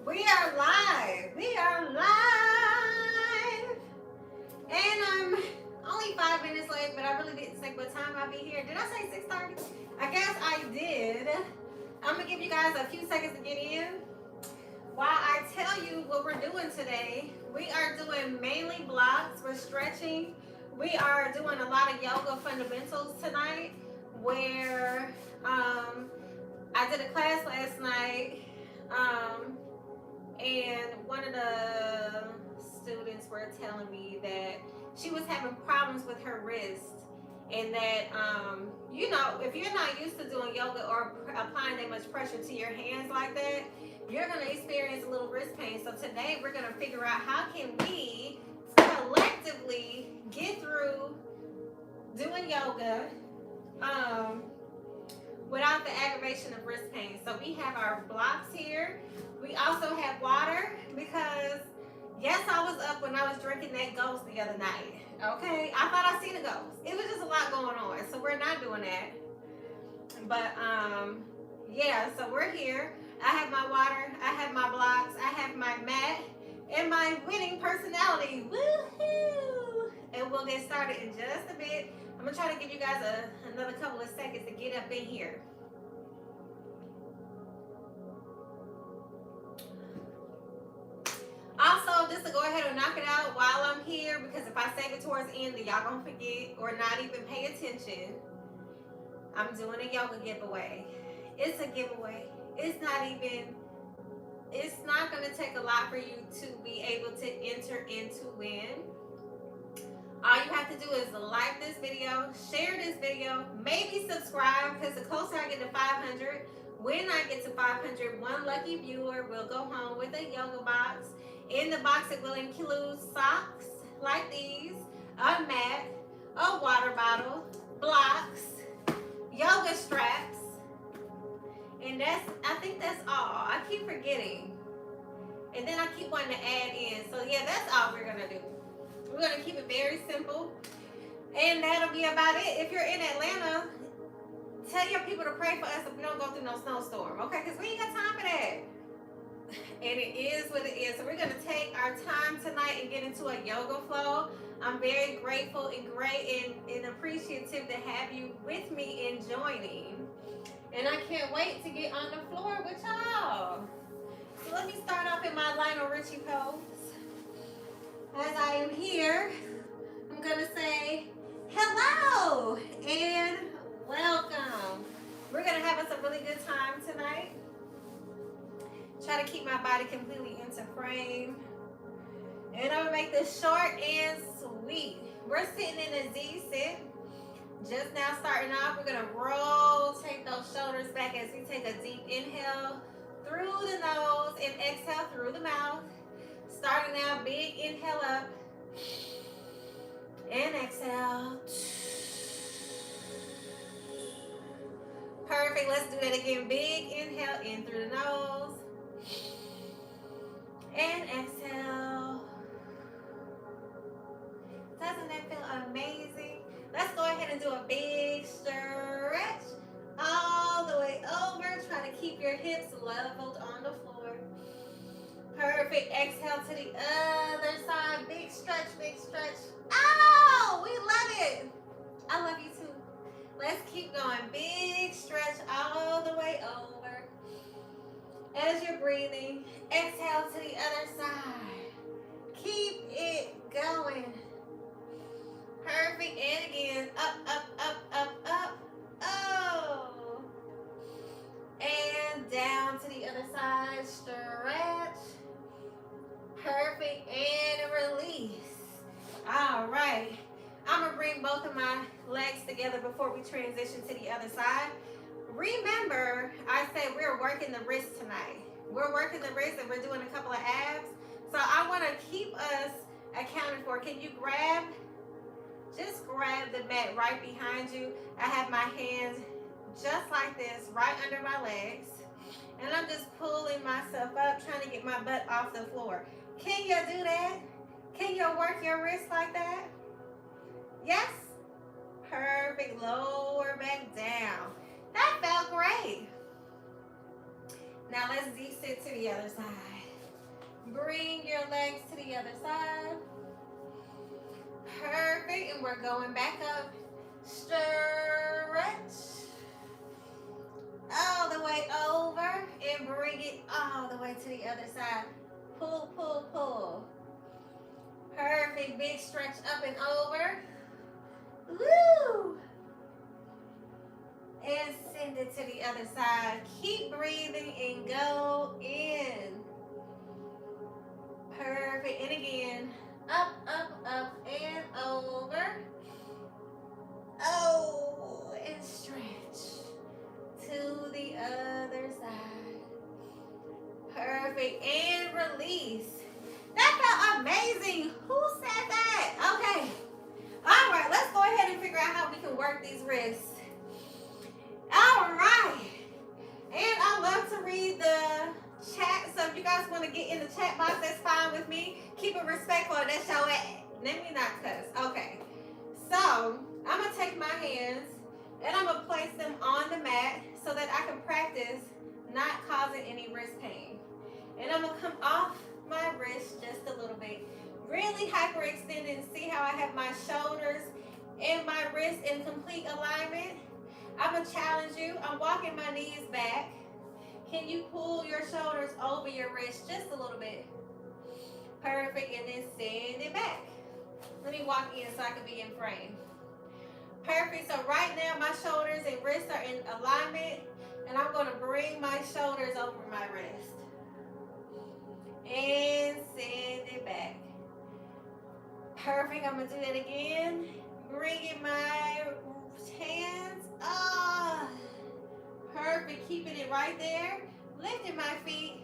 We are live. We are live. And I'm only 5 minutes late, but I really didn't say what time I'll be here. Did I say 6:30? I guess I did. I'm gonna give you guys a few seconds to get in. While I tell you what we're doing today, we are doing mainly blocks. We're stretching. We are doing a lot of yoga fundamentals tonight where I did a class last night. And one of the students were telling me that she was having problems with her wrist, and that if you're not used to doing yoga or applying that much pressure to your hands like that, you're going to experience a little wrist pain. So today we're going to figure out how can we collectively get through doing yoga without the aggravation of wrist pain. So we have our blocks here. We also have water because yes, I was up when I was drinking that ghost the other night. Okay, I thought I seen a ghost. It was just a lot going on, so we're not doing that. But yeah, so we're here. I have my water, I have my blocks, I have my mat, and my winning personality. Woohoo! And we'll get started in just a bit. I'm gonna try to give you guys another couple of seconds to get up in here. Also, just to go ahead and knock it out while I'm here, because if I save it towards the end, then y'all gonna forget or not even pay attention. I'm doing a yoga giveaway. It's a giveaway. It's not gonna take a lot for you to be able to enter in to win. All you have to do is like this video, share this video, maybe subscribe, because the closer I get to 500, when I get to 500, one lucky viewer will go home with a yoga box. In the box, it will include socks like these, a mat, a water bottle, blocks, yoga straps, and I think that's all. I keep forgetting. And then I keep wanting to add in. So yeah, that's all we're gonna do. We're gonna keep it very simple. And that'll be about it. If you're in Atlanta, tell your people to pray for us if we don't go through no snowstorm, okay? Because we ain't got time for that. And it is what it is. So we're going to take our time tonight and get into a yoga flow. I'm very grateful and great and appreciative to have you with me in joining. And I can't wait to get on the floor with y'all. So let me start off in my Lionel Richie pose. As I am here, I'm going to say hello and welcome. We're going to have us a really good time tonight. Try to keep my body completely into frame. And I'm going to make this short and sweet. We're sitting in a Z sit. Just now starting off, we're going to rotate those shoulders back as we take a deep inhale through the nose and exhale through the mouth. Starting now, big inhale up and exhale. Perfect. Let's do that again. Big inhale in through the nose and exhale. Doesn't that feel amazing? Let's go ahead and do a big stretch all the way over. Try to keep your hips leveled on the floor. Perfect. Exhale to the other side. Big stretch, big stretch. Oh, we love it. I love you too. Let's keep going. Big stretch all the way over. As you're breathing, exhale to the other side. Keep it going. Perfect. And again, up, up, up, up, up. Oh. And down to the other side. Stretch. Perfect. And release. All right. I'm going to bring both of my legs together before we transition to the other side. Remember, I said we're working the wrist tonight. We're working the wrist and we're doing a couple of abs. So I want to keep us accounted for. Can you just grab the mat right behind you. I have my hands just like this, right under my legs. And I'm just pulling myself up, trying to get my butt off the floor. Can you do that? Can you work your wrist like that? Yes? Perfect. Lower back down. That felt great. Now let's deep sit to the other side. Bring your legs to the other side. Perfect. And we're going back up. Stretch. All the way over. And bring it all the way to the other side. Pull, pull, pull. Perfect. Big stretch up and over. Woo! And send it to the other side. Keep breathing and go in. Perfect. And again. Up, up, up, and over. Oh, and stretch to the other side. Perfect. And release. That felt amazing. Who said that? Okay. All right, let's go ahead and figure out how we can work these wrists. All right. And I love to read the chat, so if you guys want to get in the chat box, that's fine with me. Keep it respectful. That's your ad. Let me not cuss. Okay. So, I'm going to take my hands and I'm going to place them on the mat so that I can practice not causing any wrist pain. And I'm going to come off my wrist just a little bit. Really hyperextend and see how I have my shoulders and my wrists in complete alignment. I'm going to challenge you. I'm walking my knees back. Can you pull your shoulders over your wrist just a little bit? Perfect. And then send it back. Let me walk in so I can be in frame. Perfect. So right now my shoulders and wrists are in alignment. And I'm going to bring my shoulders over my wrist. And send it back. Perfect. I'm going to do that again. Bringing my hands. Perfect. Keeping it right there. Lifting my feet.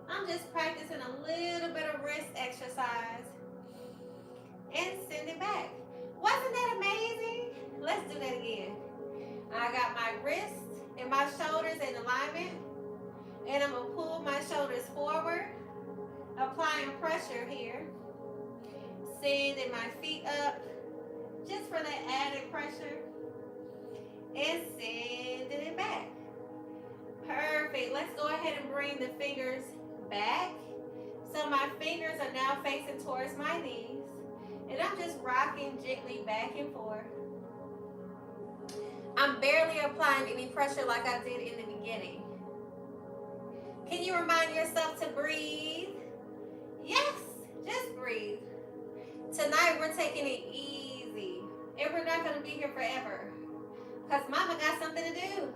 I'm just practicing a little bit of wrist exercise. And send it back. Wasn't that amazing? Let's do that again. I got my wrists and my shoulders in alignment. And I'm going to pull my shoulders forward. Applying pressure here. Sending my feet up. Just for that added pressure. And sending it back. Perfect. Let's go ahead and bring the fingers back. So my fingers are now facing towards my knees. And I'm just rocking gently back and forth. I'm barely applying any pressure like I did in the beginning. Can you remind yourself to breathe? Yes, just breathe. Tonight we're taking it easy. And we're not going to be here forever. Because mama got something to do.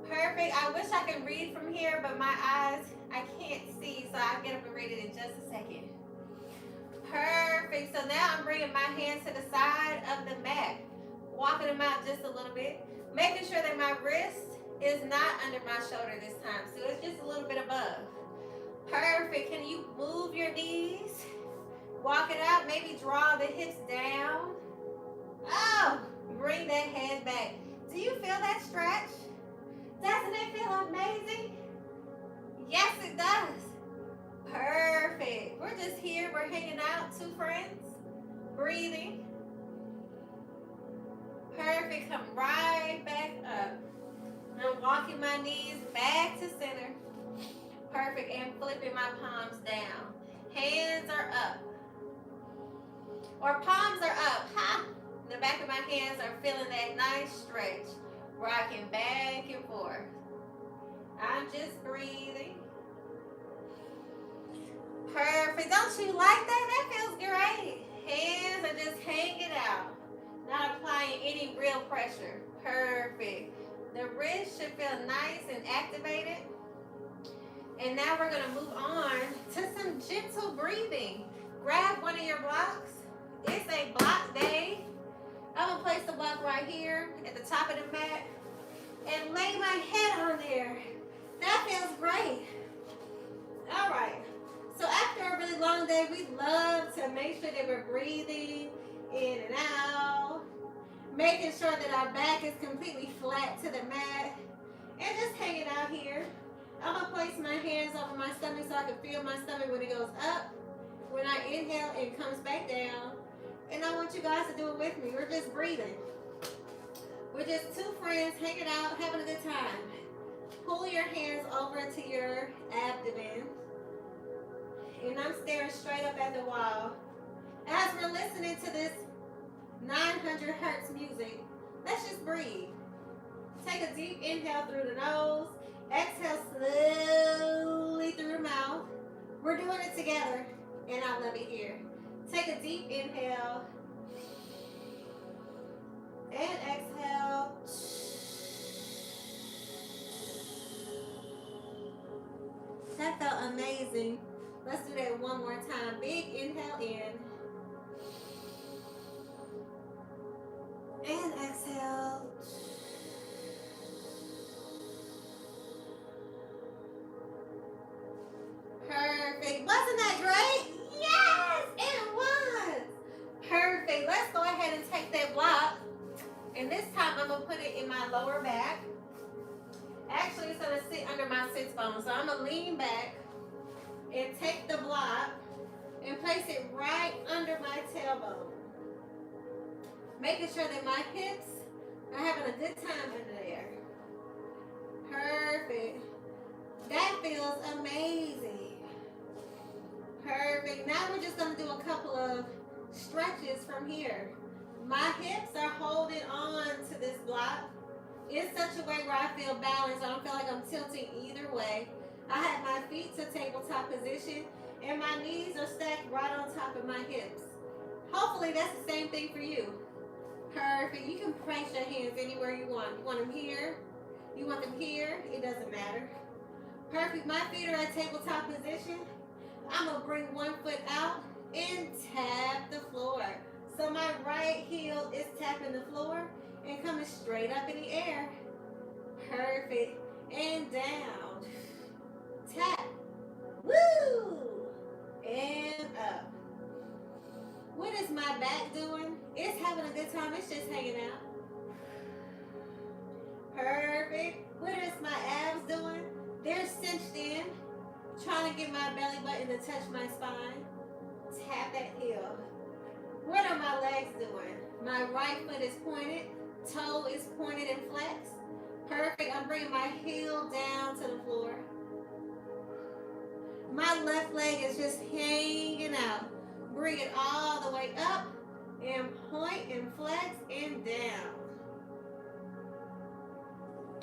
Perfect. I wish I could read from here, but my eyes, I can't see. So I'll get up and read it in just a second. Perfect. So now I'm bringing my hands to the side of the mat. Walking them out just a little bit. Making sure that my wrist is not under my shoulder this time. So it's just a little bit above. Perfect. Can you move your knees? Walk it out. Maybe draw the hips down. Oh, bring that head back. Do you feel that stretch? Doesn't it feel amazing? Yes, it does. Perfect. We're just here. We're hanging out. Two friends. Breathing. Perfect. Come right back up. I'm walking my knees back to center. Perfect. And flipping my palms down. Hands are up. Or palms are up. Ha! The back of my hands are feeling that nice stretch. Rocking back and forth. I'm just breathing. Perfect. Don't you like that? That feels great. Hands are just hanging out. Not applying any real pressure. Perfect. The wrist should feel nice and activated. And now we're going to move on to some gentle breathing. Grab one of your blocks. It's a block day. I'm going to place the block right here at the top of the mat and lay my head on there. That feels great. All right. So after a really long day, we love to make sure that we're breathing in and out, making sure that our back is completely flat to the mat, and just hanging out here. I'm going to place my hands over my stomach so I can feel my stomach when it goes up, when I inhale and comes back down. And I want you guys to do it with me. We're just breathing. We're just two friends hanging out, having a good time. Pull your hands over to your abdomen. I'm staring straight up at the wall. As we're listening to this 900 hertz music, let's just breathe. Take a deep inhale through the nose. Exhale slowly through your mouth. We're doing it together, and I love it here. Take a deep inhale. And exhale. That felt amazing. Let's do that one more time. Big inhale in. And exhale. Perfect. Wasn't that great? Yes, it was. Perfect. Let's go ahead and take that block. And this time I'm going to put it in my lower back. Actually, it's going to sit under my sits bone. So I'm going to lean back and take the block and place it right under my tailbone. Making sure that my hips are having a good time under there. Perfect. That feels amazing. Perfect. Now we're just going to do a couple of stretches from here. My hips are holding on to this block in such a way where I feel balanced. I don't feel like I'm tilting either way. I have my feet to tabletop position and my knees are stacked right on top of my hips. Hopefully that's the same thing for you. Perfect. You can place your hands anywhere you want. You want them here? You want them here? It doesn't matter. Perfect. My feet are at tabletop position. I'm going to bring one foot out and tap the floor. So my right heel is tapping the floor and coming straight up in the air. Perfect. And down. Tap. Woo! And up. What is my back doing? It's having a good time. It's just hanging out. Perfect. What is my abs doing? They're cinched in. Trying to get my belly button to touch my spine. Tap that heel. What are my legs doing? My right foot is pointed. Toe is pointed and flexed. Perfect. I'm bringing my heel down to the floor. My left leg is just hanging out. Bring it all the way up and point and flex and down.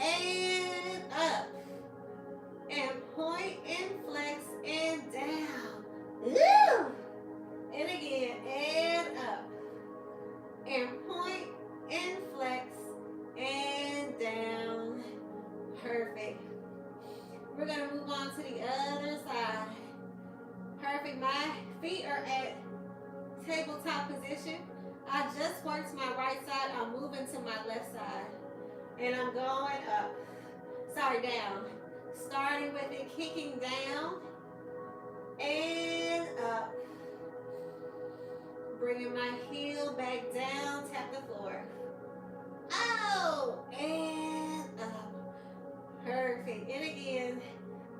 And up. And point and flex and down. Woo! And again, and up. And point and flex and down. Perfect. We're going to move on to the other side. Perfect. My feet are at tabletop position. I just worked my right side. I'm moving to my left side. And I'm going up. Sorry, down. Starting with it, kicking down. And up. Bringing my heel back down. Tap the floor. Oh! And up. Perfect. And again.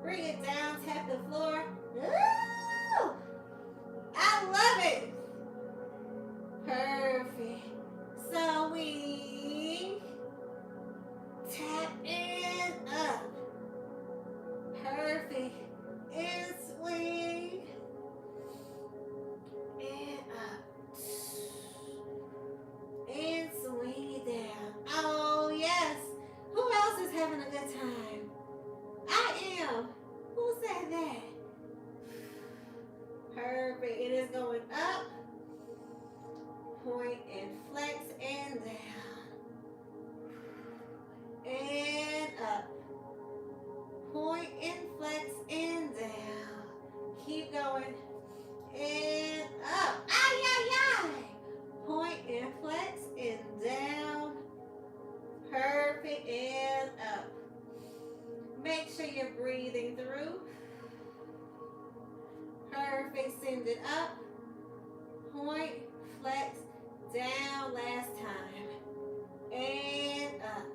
Bring it down. Tap the floor. Ooh! I love it. Perfect. So we tap and up. Perfect. And swing. And up. And swing it down. Oh, yes. Who else is having a good time? I am. Who said that? Perfect. It is going up. Point and flex and down. And up. Point and flex and down. Keep going. And up. Ay, ay, ay. Point and flex and down. Perfect. And up. Make sure you're breathing through. Perfect. Send it up. Point, flex, down last time. And up.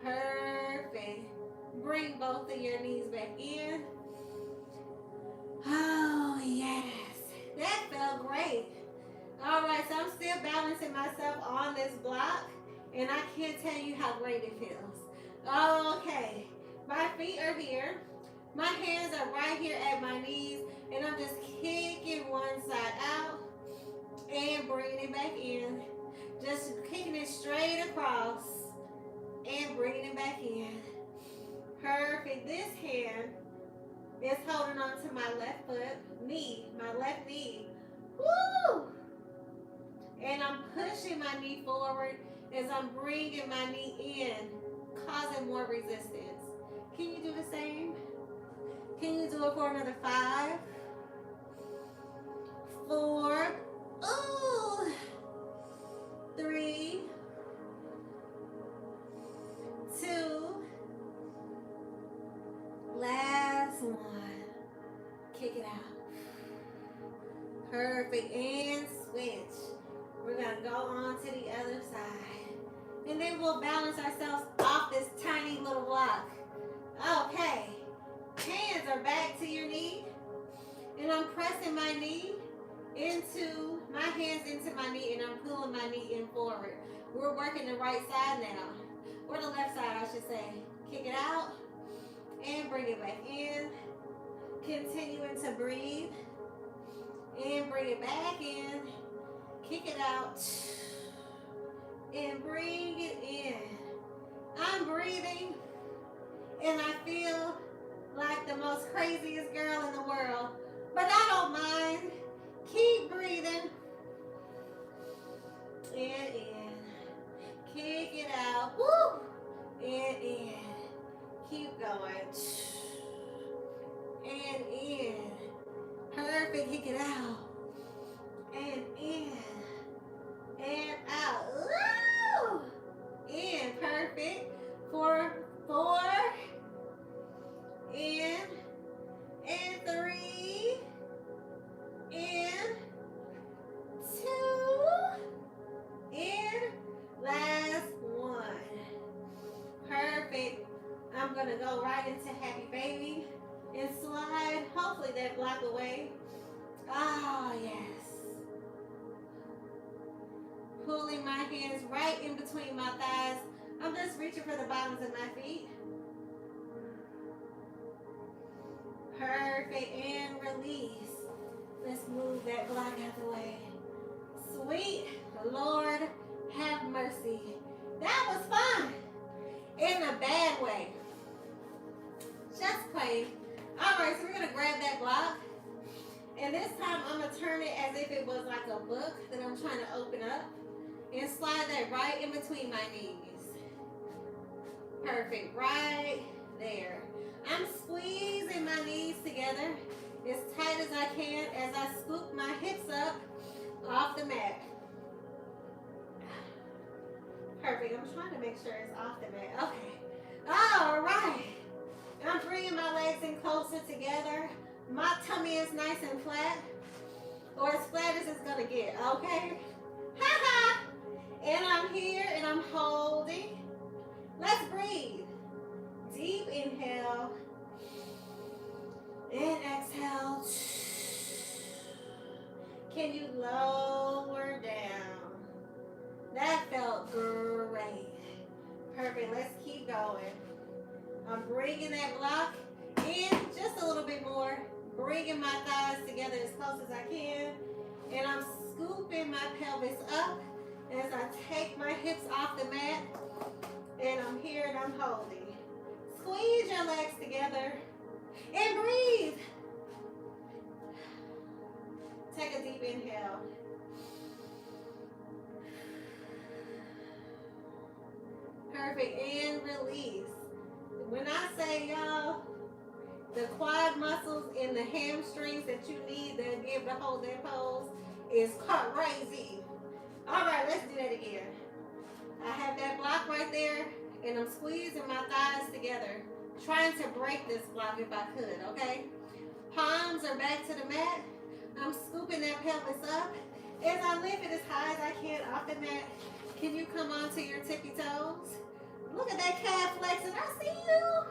Perfect. Bring both of your knees back in. Oh, yes. That felt great. All right, so I'm still balancing myself on this block, and I can't tell you how great it feels. Okay, my feet are here. My hands are right here at my knees, and I'm just kicking one side out and bringing it back in. Just kicking it straight across and bringing it back in. Perfect. This hand is holding on to my left my left knee. Woo! And I'm pushing my knee forward as I'm bringing my knee in, causing more resistance. Can you do the same? Can you do it for another 5, 4, ooh, 3, 2, last one. Kick it out. Perfect. And switch. We're going to go on to the other side. And then we'll balance ourselves off this tiny little block. Okay. Hands are back to your knee. And I'm pressing my knee into, my hands into my knee, and I'm pulling my knee in forward. We're working the right side now. Or the left side, I should say. Kick it out. And bring it back in. Continuing to breathe. And bring it back in. Kick it out. And bring it in. I'm breathing. And I feel like the most craziest girl in the world. But I don't mind. Keep breathing. And in. Kick it out. Woo! And in. Keep going. And in. Perfect. Kick it out. And in. And out. Woo! In. Perfect. 4, 4. In. And 3. In. 2. In. Last one. Perfect. I'm going to go right into Happy Baby and slide, hopefully, that block away. Ah, yes. Pulling my hands right in between my thighs. I'm just reaching for the bottoms of my feet. Perfect. And release. Let's move that block out the way. Sweet Lord, have mercy. That was fun. In a bad way. Just plain. Alright, so we're going to grab that block. And this time I'm going to turn it as if it was like a book that I'm trying to open up. And slide that right in between my knees. Perfect. Right there. I'm squeezing my knees together as tight as I can as I scoop my hips up off the mat. Perfect. I'm trying to make sure it's off the mat. Okay. All right. I'm bringing my legs in closer together. My tummy is nice and flat. Or as flat as it's going to get. Okay? Ha-ha! And I'm here and I'm holding. Let's breathe. Deep inhale. And exhale. Can you lower down? That felt great. Perfect. Let's keep going. I'm bringing that block in just a little bit more. Bringing my thighs together as close as I can. And I'm scooping my pelvis up as I take my hips off the mat. And I'm here and I'm holding. Squeeze your legs together. And breathe. Take a deep inhale. Perfect. And release. When I say, y'all, the quad muscles and the hamstrings that you need to be able to hold that pose is crazy. All right, let's do that again. I have that block right there, and I'm squeezing my thighs together, trying to break this block if I could, okay? Palms are back to the mat. I'm scooping that pelvis up. As I lift it as high as I can off the mat, can you come onto your tippy toes? Look at that calf flexing. I see you.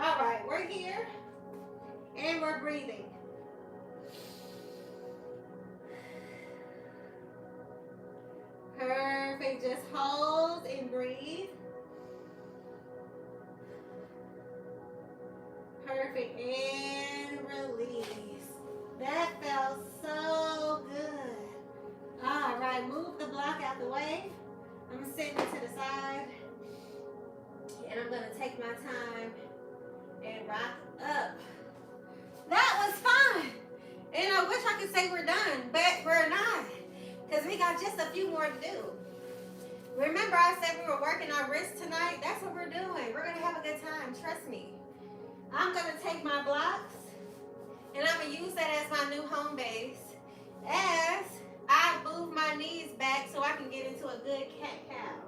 All right, we're here, and we're breathing. Perfect. Just hold and breathe. Perfect. And release. That felt so good. All right, move the block out the way. I'm sitting to the side. And I'm going to take my time and rock up. That was fun. And I wish I could say we're done, but we're not. Because we got just a few more to do. Remember I said we were working our wrists tonight? That's what we're doing. We're going to have a good time. Trust me. I'm going to take my blocks and I'm going to use that as my new home base as I move my knees back so I can get into a good cat-cow.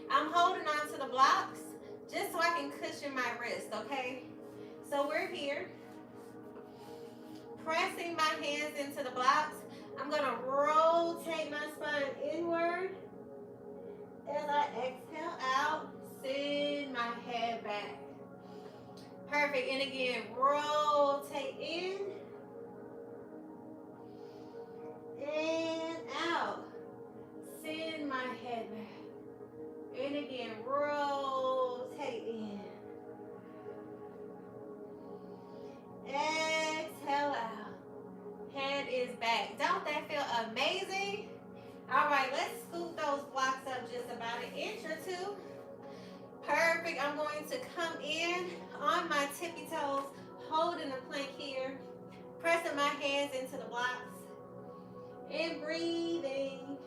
I'm holding on to the blocks just so I can cushion my wrist, okay? So we're here. Pressing my hands into the blocks. I'm going to rotate my spine inward. As I exhale out, send my head back. Perfect. And again, rotate in and out. Send my head back. And again, rotate in. Exhale out. Head is back. Don't that feel amazing? All right, let's scoop those blocks up just about an inch or two. Perfect. I'm going to come in on my tippy toes, holding the plank here, pressing my hands into the blocks, and breathing.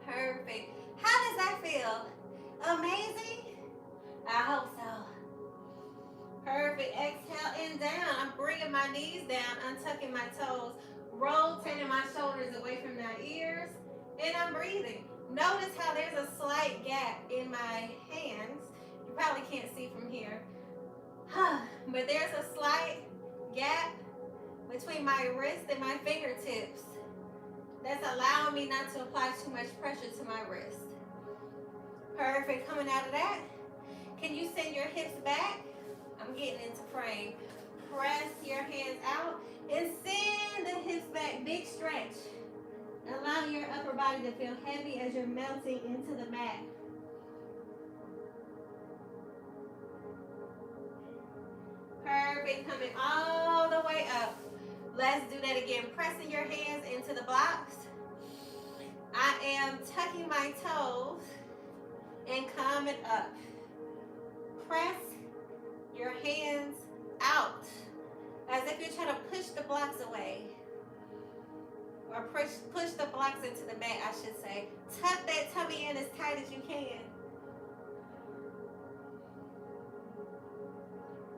Perfect. How does that feel? Amazing? I hope so. Perfect. Exhale and down. I'm bringing my knees down, untucking my toes, rotating my shoulders away from my ears, and I'm breathing. Notice how there's a slight gap in my hands. You probably can't see from here. But there's a slight gap between my wrist and my fingertips. That's allowing me not to apply too much pressure to my wrist. Perfect. Coming out of that, can you send your hips back? I'm getting into frame. Press your hands out and send the hips back. Big stretch. Allow your upper body to feel heavy as you're melting into the mat. Perfect. Coming all the way up. Let's do that again. Pressing your hands into the blocks. I am tucking my toes and coming up. Press your hands out as if you're trying to push the blocks away. Or push the blocks into the mat, I should say. Tuck that tummy in as tight as you can.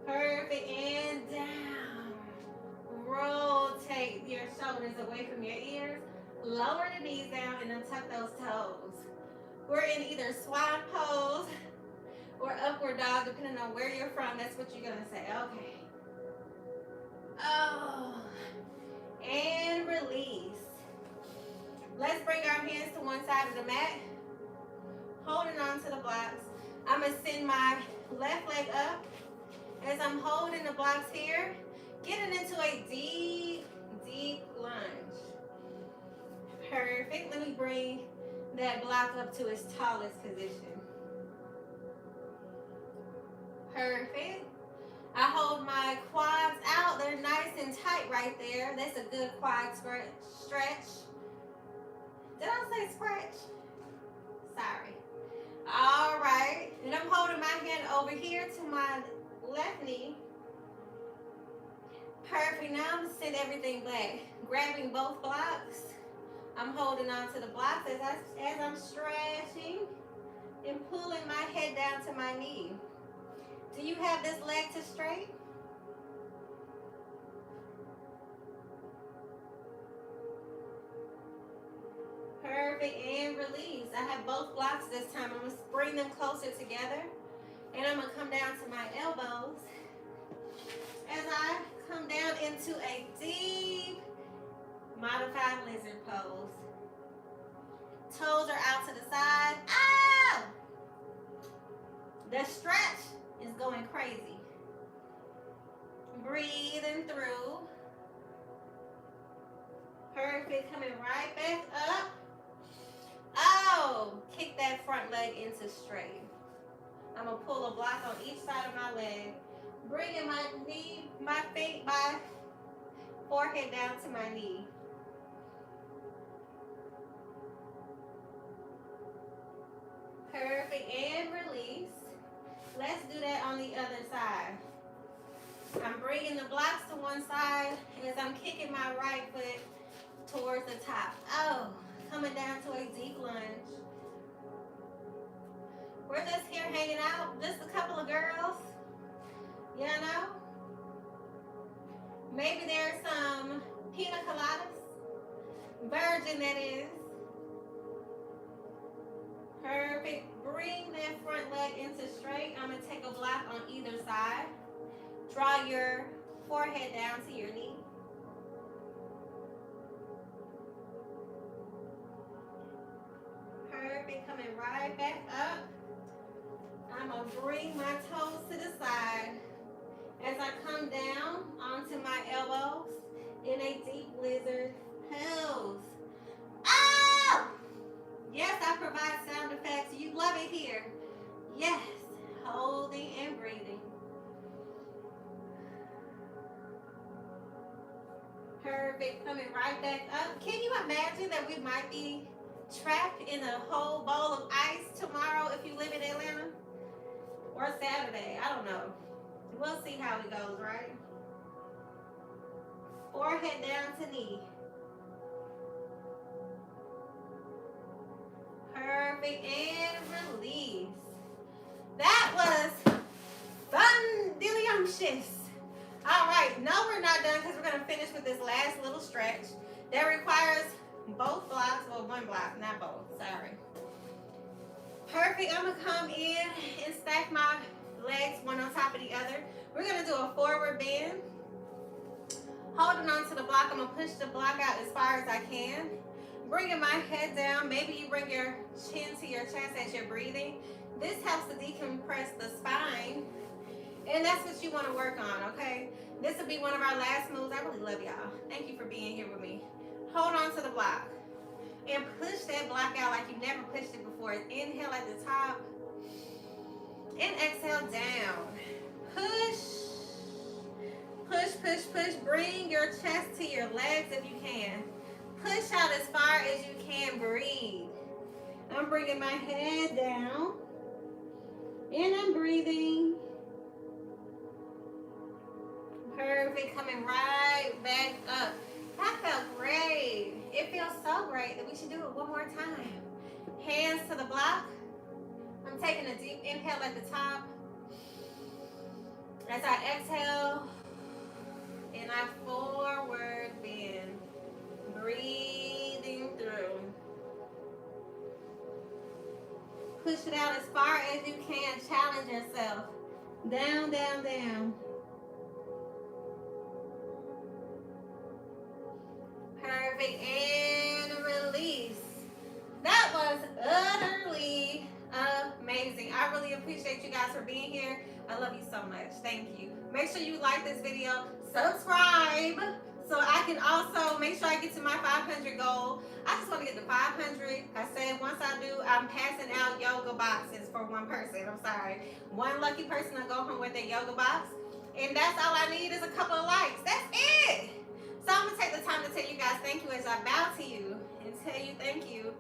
Perfect. And down. Rotate your shoulders away from your ears. Lower the knees down and untuck those toes. We're in either swan pose or upward dog, depending on where you're from. That's what you're going to say. Okay. Oh. And release. Let's bring our hands to one side of the mat. Holding on to the blocks. I'm going to send my left leg up as I'm holding the blocks here. Getting into a deep, deep lunge. Perfect. Let me bring that block up to its tallest position. Perfect. I hold my quads out. They're nice and tight right there. That's a good quad stretch. Did I say scratch? Sorry. All right. And I'm holding my hand over here to my left knee. Perfect. Now I'm going to send everything back. Grabbing both blocks. I'm holding on to the blocks as I'm stretching and pulling my head down to my knee. Do you have this leg to straight? Perfect. And release. I have both blocks this time. I'm going to bring them closer together. And I'm going to come down to my elbows as I come down into a deep modified lizard pose. Toes are out to the side. Ow! The stretch is going crazy. Breathing through. Perfect. Coming right back up. Oh, kick that front leg into straight. I'm gonna pull a block on each side of my leg, bringing my knee, my forehead down to my knee. Perfect, and release. Let's do that on the other side. I'm bringing the blocks to one side as I'm kicking my right foot towards the top. Oh, coming down to a deep lunge. We're just here hanging out, just a couple of girls, you know? Maybe there's some pina coladas, virgin that is. Perfect. Bring that front leg into straight. I'm going to take a block on either side. Draw your forehead down to your knee. Perfect. Coming right back up. I'm going to bring my toes to the side as I come down onto my elbows in a deep lizard pose. Oh! Yes, I provide sound effects. You love it here. Yes. Holding and breathing. Perfect. Coming right back up. Can you imagine that we might be trapped in a whole bowl of ice tomorrow if you live in Atlanta? Or Saturday. I don't know. We'll see how it goes, right? Forehead down to knee. Perfect, and release. That was fun-delicious. All right, no, we're not done because we're going to finish with this last little stretch that requires both blocks, well, one block, not both, sorry. Perfect, I'm going to come in and stack my legs one on top of the other. We're going to do a forward bend. Holding on to the block, I'm going to push the block out as far as I can. Bringing my head down. Maybe you bring your chin to your chest as you're breathing. This helps to decompress the spine. And that's what you want to work on, okay? This will be one of our last moves. I really love y'all. Thank you for being here with me. Hold on to the block. And push that block out like you've never pushed it before. Inhale at the top. And exhale down. Push. Push, push, push. Bring your chest to your legs if you can. Push out as far as you can. Breathe. I'm bringing my head down. And I'm breathing. Perfect. Coming right back up. That felt great. It feels so great that we should do it one more time. Hands to the block. I'm taking a deep inhale at the top. As I exhale, and I forward bend. Breathing through. Push it out as far as you can. Challenge yourself. Down, down, down. Perfect. And release. That was utterly amazing. I really appreciate you guys for being here. I love you so much. Thank you. Make sure you like this video. Subscribe. So I can also make sure I get to my 500 goal. I just want to get to 500. I said once I do, I'm passing out yoga boxes for one person. I'm sorry. One lucky person will go home with their yoga box. And that's all I need is a couple of likes. That's it. So I'm going to take the time to tell you guys thank you as I bow to you and tell you thank you.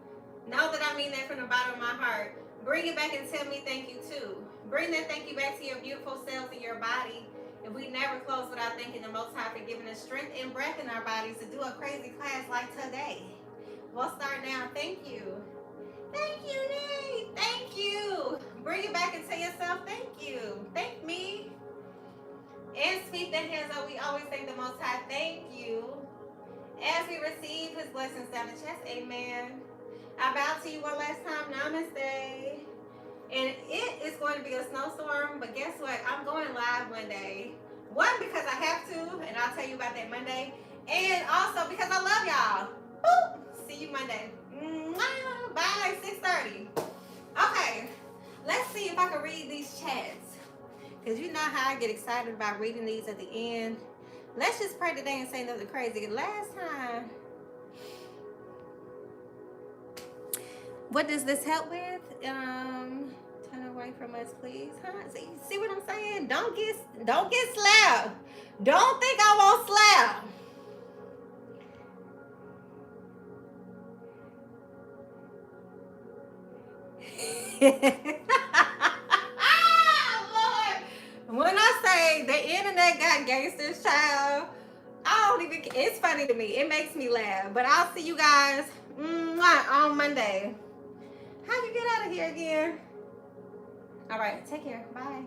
Know that I mean that from the bottom of my heart. Bring it back and tell me thank you too. Bring that thank you back to your beautiful selves in your body. If we never close without thanking the Most High for giving us strength and breath in our bodies to do a crazy class like today. We'll start now. Thank you. Thank you, Nate. Thank you. Bring it back and tell yourself thank you. Thank me. And sweep the hands up. We always thank the Most High. Thank you. As we receive his blessings down the chest. Amen. I bow to you one last time. Namaste. And it is going to be a snowstorm, but guess what? I'm going live one day. One, because I have to, and I'll tell you about that Monday. And also because I love y'all. Boop. See you Monday. Mwah. Bye. 6:30. Okay. Let's see if I can read these chats. Because you know how I get excited about reading these at the end. Let's just pray today and say nothing crazy. Last time. What does this help with? Turn away from us, please. Huh? See what I'm saying? Don't get slapped. Don't think I won't slap. Lord. When I say the internet got gangsters, child, I don't even. It's funny to me. It makes me laugh. But I'll see you guys on Monday. How you get out of here again? All right. Take care. Bye.